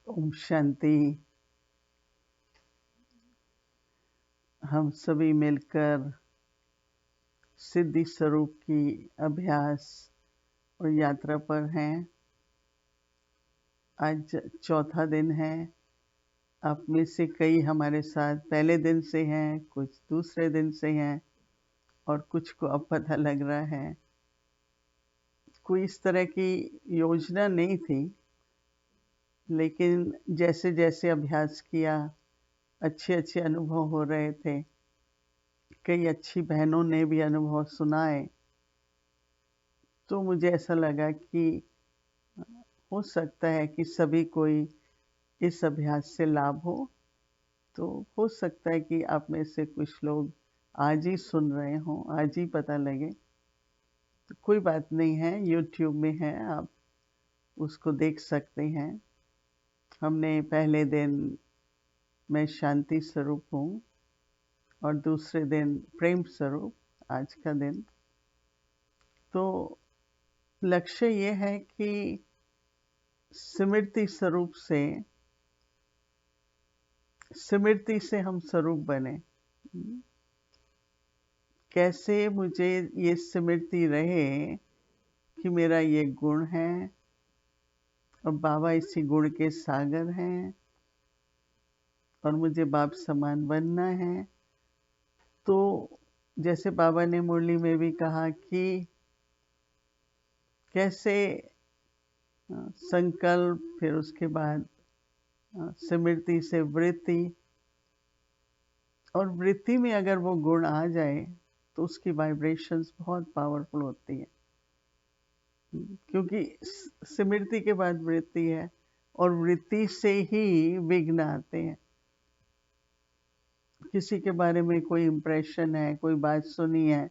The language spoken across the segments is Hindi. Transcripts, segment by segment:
ओम शांति। हम सभी मिलकर सिद्धि स्वरूप की अभ्यास और यात्रा पर हैं। आज चौथा दिन है। आप में से कई हमारे साथ पहले दिन से हैं, कुछ दूसरे दिन से हैं और कुछ को अब पता लग रहा है। कोई इस तरह की योजना नहीं थी, लेकिन जैसे जैसे अभ्यास किया अच्छे अनुभव हो रहे थे। कई अच्छी बहनों ने भी अनुभव सुनाए, तो मुझे ऐसा लगा कि हो सकता है कि सभी कोई इस अभ्यास से लाभ हो। तो हो सकता है कि आप में से कुछ लोग आज ही सुन रहे हों, आज ही पता लगे। तो कोई बात नहीं है, YouTube में है, आप उसको देख सकते हैं। हमने पहले दिन मैं शांति स्वरूप हूँ और दूसरे दिन प्रेम स्वरूप, आज का दिन। तो लक्ष्य ये है कि स्मृति स्वरूप स्मृति से हम स्वरूप बने। कैसे मुझे ये स्मृति रहे कि मेरा ये गुण है और बाबा इसी गुण के सागर हैं और मुझे बाप समान बनना है। तो जैसे बाबा ने मुरली में भी कहा कि कैसे संकल्प, फिर उसके बाद स्मृति से वृत्ति, और वृत्ति में अगर वो गुण आ जाए तो उसकी वाइब्रेशंस बहुत पावरफुल होती है। क्योंकि स्मृति के बाद वृत्ति है और वृत्ति से ही विघ्न आते हैं। किसी के बारे में कोई इम्प्रेशन है, कोई बात सुनी है,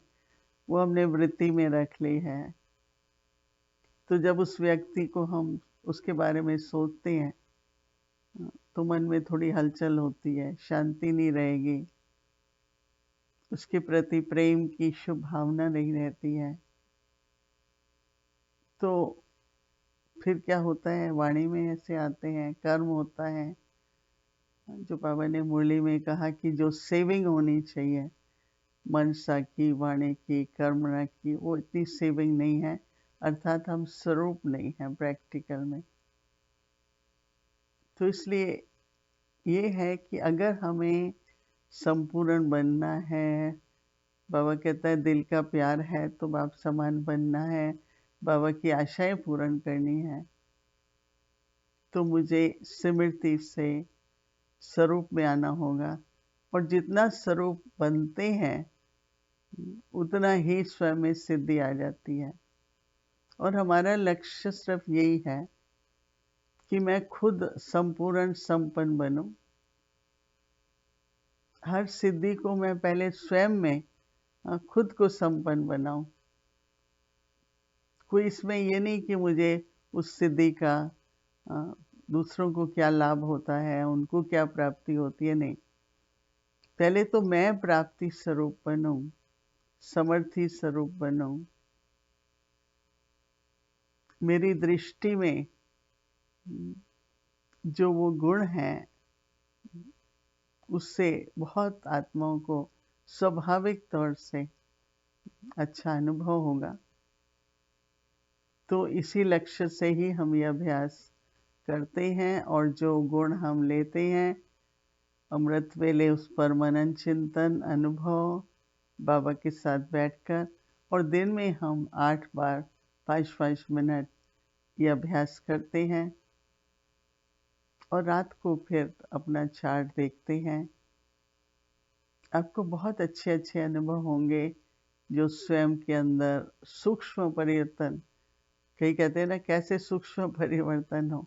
वो हमने वृत्ति में रख ली है। तो जब उस व्यक्ति को हम उसके बारे में सोचते हैं तो मन में थोड़ी हलचल होती है, शांति नहीं रहेगी, उसके प्रति प्रेम की शुभ भावना नहीं रहती है। तो फिर क्या होता है, वाणी में ऐसे आते हैं, कर्म होता है। जो बाबा ने मुरली में कहा कि जो सेविंग होनी चाहिए मनसा की, वाणी की, कर्मणा की, वो इतनी सेविंग नहीं है। अर्थात हम स्वरूप नहीं है प्रैक्टिकल में। तो इसलिए ये है कि अगर हमें संपूर्ण बनना है, बाबा कहता है दिल का प्यार है तो बाप समान बनना है, बाबा की आशाएं पूर्ण करनी है, तो मुझे स्मृति से स्वरूप में आना होगा। और जितना स्वरूप बनते हैं उतना ही स्वयं में सिद्धि आ जाती है। और हमारा लक्ष्य सिर्फ यही है कि मैं खुद संपूर्ण संपन्न बनूं। हर सिद्धि को मैं पहले स्वयं में खुद को संपन्न बनाऊं। कोई इसमें ये नहीं कि मुझे उस सिद्धि का दूसरों को क्या लाभ होता है, उनको क्या प्राप्ति होती है, नहीं। पहले तो मैं प्राप्ति स्वरूप बनूं, समर्थी स्वरूप बनूं। मेरी दृष्टि में जो वो गुण है उससे बहुत आत्माओं को स्वाभाविक तौर से अच्छा अनुभव होगा। तो इसी लक्ष्य से ही हम ये अभ्यास करते हैं। और जो गुण हम लेते हैं अमृत वेले, उस पर मनन चिंतन अनुभव बाबा के साथ बैठकर, और दिन में हम 8 बार 5-5 मिनट ये अभ्यास करते हैं और रात को फिर अपना चार्ट देखते हैं। आपको बहुत अच्छे अनुभव होंगे जो स्वयं के अंदर सूक्ष्म परिवर्तन। कई कहते हैं ना, कैसे सूक्ष्म परिवर्तन हो,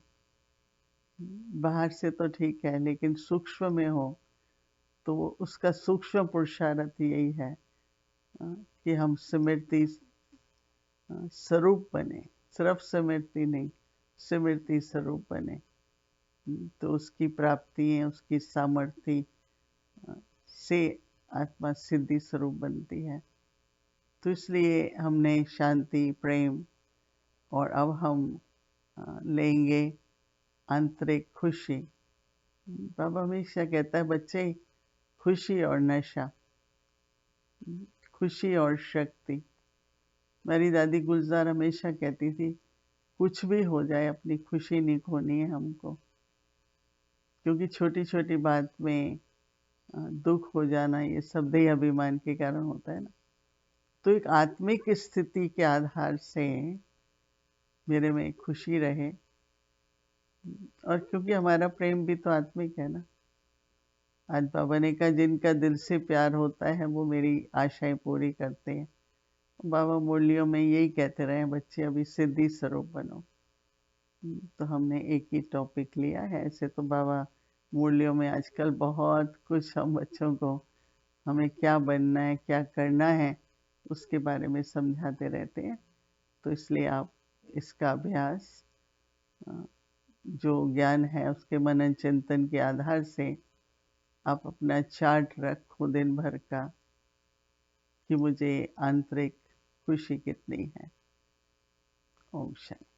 बाहर से तो ठीक है लेकिन सूक्ष्म में हो, तो उसका सूक्ष्म पुरुषार्थ यही है कि हम स्मृति स्वरूप बने। सिर्फ स्मृति नहीं, स्मृति स्वरूप बने। तो उसकी प्राप्ति, उसकी सामर्थ्य से आत्मा सिद्धि स्वरूप बनती है। तो इसलिए हमने शांति, प्रेम, और अब हम लेंगे आंतरिक खुशी। बाबा हमेशा कहता है बच्चे, खुशी और नशा, खुशी और शक्ति। मेरी दादी गुलजार हमेशा कहती थी, कुछ भी हो जाए अपनी खुशी नहीं खोनी है हमको, क्योंकि छोटी छोटी बात में दुख हो जाना ये सब देह अभिमान के कारण होता है ना। तो एक आत्मिक स्थिति के आधार से मेरे में खुशी रहे, और क्योंकि हमारा प्रेम भी तो आत्मिक है ना। आज बाबा ने कहा जिनका दिल से प्यार होता है वो मेरी आशाएं पूरी करते हैं। बाबा मुरलियों में यही कहते रहे, बच्चे अभी सिद्धि स्वरूप बनो। तो हमने एक ही टॉपिक लिया है। ऐसे तो बाबा मुरलियों में आजकल बहुत कुछ हम बच्चों को हमें क्या बनना है, क्या करना है, उसके बारे में समझाते रहते हैं। तो इसलिए आप इसका अभ्यास, जो ज्ञान है उसके मनन चिंतन के आधार से आप अपना चार्ट रखो दिन भर का कि मुझे आंतरिक खुशी कितनी है। ओम शांति।